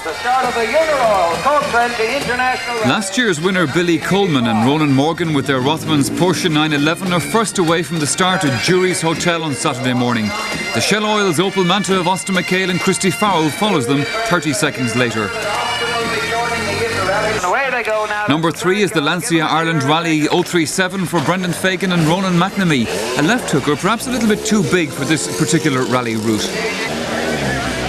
the start of the Uniroyal Cork 20 International Rally. Last year's winner Billy Coleman and Ronan Morgan with their Rothmans Porsche 911 are first away from the start at Jury's Hotel on Saturday morning. The Shell Oil's Opel Manta of Austin McHale and Christy Farrell follows them 30 seconds later. Number 3 is the Lancia Ireland Rally 037 for Brendan Fagan and Ronan McNamee, a left hooker perhaps a little bit too big for this particular rally route.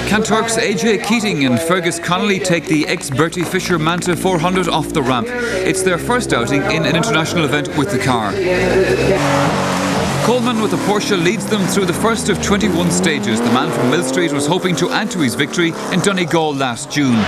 Canturk's AJ Keating and Fergus Connolly take the ex-Bertie Fisher Manta 400 off the ramp. It's their first outing in an international event with the car. Coleman with the Porsche leads them through the first of 21 stages. The man from Mill Street was hoping to add to his victory in Donegal last June.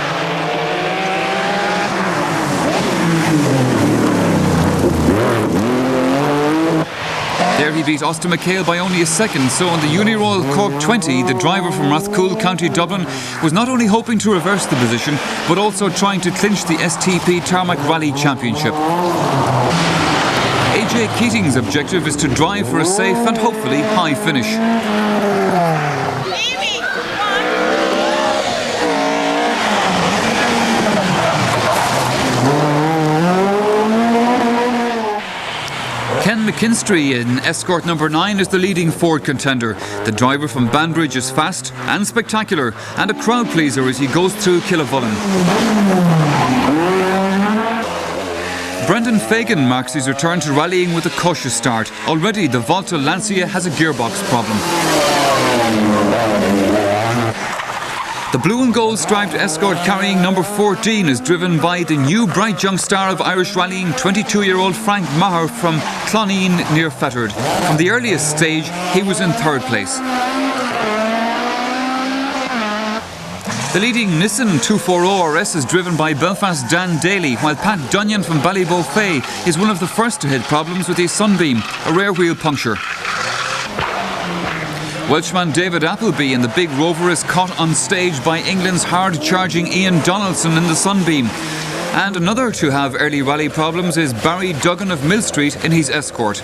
There he beat Austin McHale by only a second, so on the Uniroyal Cork 20, the driver from Rathcoole, County Dublin, was not only hoping to reverse the position, but also trying to clinch the STP Tarmac Rally Championship. AJ Keating's objective is to drive for a safe and hopefully high finish. McKinstry in Escort number 9 is the leading Ford contender. The driver from Banbridge is fast and spectacular and a crowd pleaser as he goes through Killavullen. Brendan Fagan marks his return to rallying with a cautious start. Already the Volta Lancia has a gearbox problem. The blue and gold striped Escort carrying number 14 is driven by the new bright young star of Irish rallying, 22-year-old Frank Maher from Cloneen near Fettered. From the earliest stage, he was in third place. The leading Nissan 240 RS is driven by Belfast Dan Daley, while Pat Dunyan from Ballybofey is one of the first to hit problems with his Sunbeam, a rear wheel puncture. Welshman David Appleby in the big Rover is caught on stage by England's hard-charging Ian Donaldson in the Sunbeam. And another to have early rally problems is Barry Duggan of Mill Street in his Escort.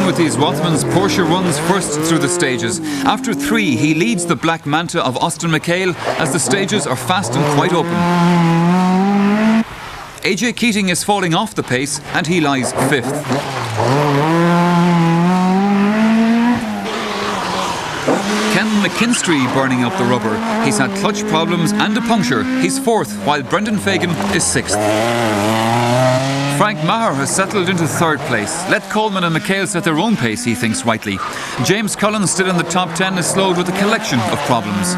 With his Rothmans Porsche runs first through the stages. After 3, he leads the Black Manta of Austin McHale as the stages are fast and quite open. AJ Keating is falling off the pace and he lies 5th. McKinstry burning up the rubber. He's had clutch problems and a puncture. He's 4th, while Brendan Fagan is 6th. Frank Maher has settled into 3rd place. Let Coleman and McHale set their own pace, he thinks rightly. James Cullen, still in the top 10, is slowed with a collection of problems.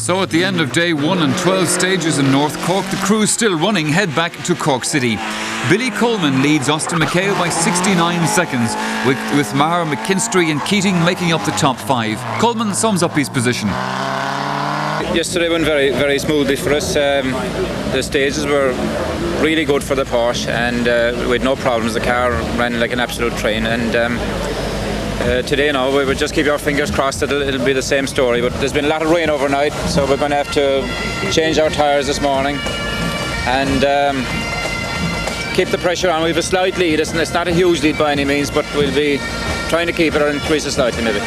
So at the end of day 1 and 12 stages in North Cork, the crew still running head back to Cork City. Billy Coleman leads Austin McHale by 69 seconds, with Maher, McKinstry and Keating making up the top 5. Coleman sums up his position. Yesterday went very, very smoothly for us. The stages were really good for the Porsche and we had no problems. The car ran like an absolute train, and today now we would just keep our fingers crossed that it'll be the same story. But there's been a lot of rain overnight, so we're going to have to change our tyres this morning and keep the pressure on. We have a slight lead. It's not a huge lead by any means, but we'll be trying to keep it or increase it slightly maybe.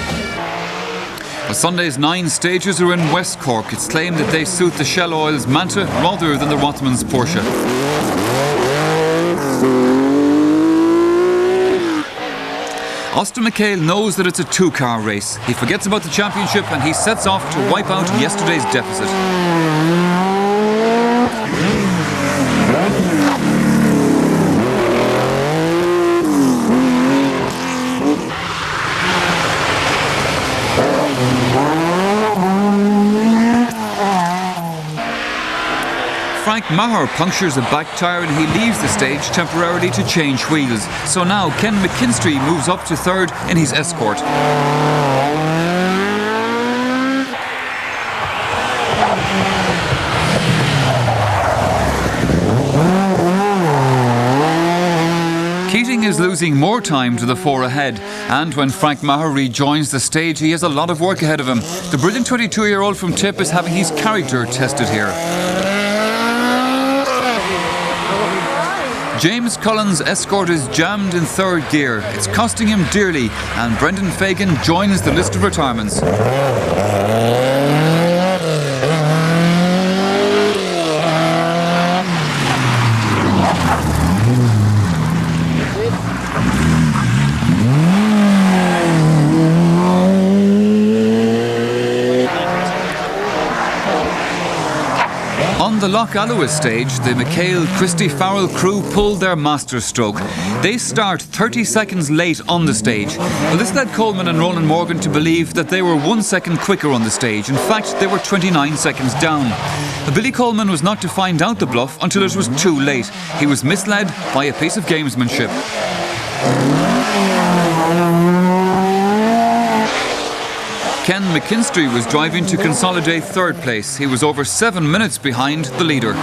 Well, Sunday's 9 stages are in West Cork. It's claimed that they suit the Shell Oil's Manta rather than the Rothmans Porsche. Austin McHale knows that it's a 2-car race. He forgets about the championship and he sets off to wipe out yesterday's deficit. Frank Maher punctures a back tyre and he leaves the stage temporarily to change wheels. So now Ken McKinstry moves up to 3rd in his Escort. Keating is losing more time to the four ahead, and when Frank Maher rejoins the stage, he has a lot of work ahead of him. The brilliant 22-year-old from Tip is having his character tested here. James Cullen's Escort is jammed in third gear. It's costing him dearly, and Brendan Fagan joins the list of retirements. On the Lough Allua stage, the McHale Christy Farrell crew pulled their masterstroke. They start 30 seconds late on the stage. Well, this led Coleman and Ronan Morgan to believe that they were 1 second quicker on the stage. In fact, they were 29 seconds down. But Billy Coleman was not to find out the bluff until it was too late. He was misled by a piece of gamesmanship. Ken McKinstry was driving to consolidate third place. He was over 7 minutes behind the leader.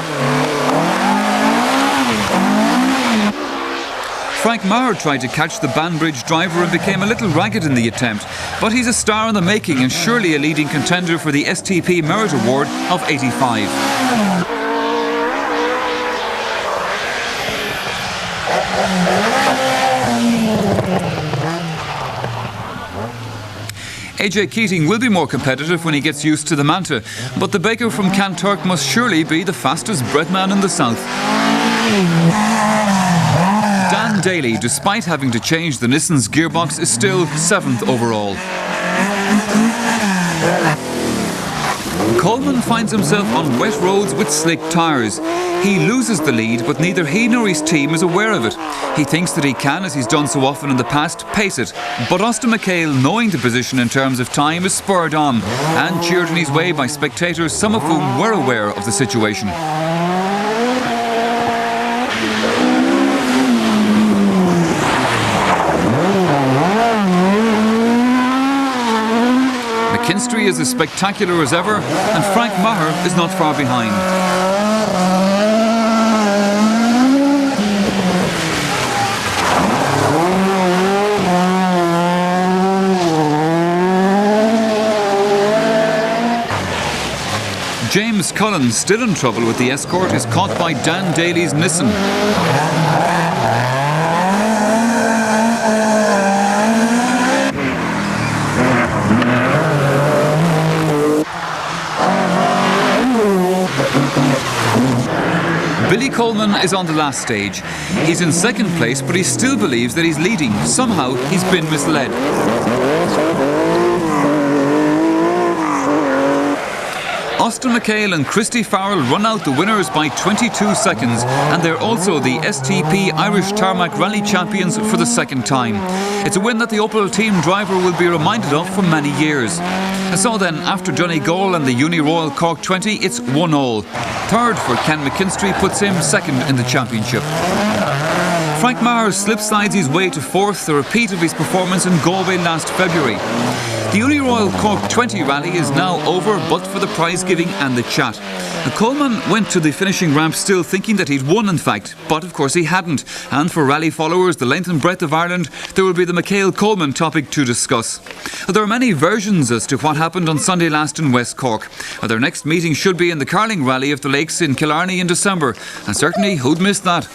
Frank Maher tried to catch the Banbridge driver and became a little ragged in the attempt, but he's a star in the making and surely a leading contender for the STP Merit Award of 85. AJ Keating will be more competitive when he gets used to the Manta, but the baker from Kanturk must surely be the fastest bred man in the south. Dan Daley, despite having to change the Nissan's gearbox, is still 7th overall. Coleman finds himself on wet roads with slick tyres. He loses the lead, but neither he nor his team is aware of it. He thinks that he can, as he's done so often in the past, pace it. But Austin McHale, knowing the position in terms of time, is spurred on and cheered in his way by spectators, some of whom were aware of the situation. McKinstry is as spectacular as ever, and Frank Maher is not far behind. James Cullen, still in trouble with the Escort, is caught by Dan Daley's Nissan. Billy Coleman is on the last stage. He's in second place, but he still believes that he's leading. Somehow he's been misled. Austin McHale and Christy Farrell run out the winners by 22 seconds, and they're also the STP Irish Tarmac Rally champions for the second time. It's a win that the Opel team driver will be reminded of for many years. And so then, after Donegal and the Uni Royal Cork 20, it's 1-all. Third for Ken McKinstry puts him second in the championship. Frank Maher slip-slides his way to fourth, a repeat of his performance in Galway last February. The Uni Royal Cork 20 rally is now over, but for the prize giving and the chat. Coleman went to the finishing ramp still thinking that he'd won, in fact, but of course he hadn't. And for rally followers, the length and breadth of Ireland, there will be the McHale-Coleman topic to discuss. There are many versions as to what happened on Sunday last in West Cork. Their next meeting should be in the Carling Rally of the Lakes in Killarney in December, and certainly who'd miss that?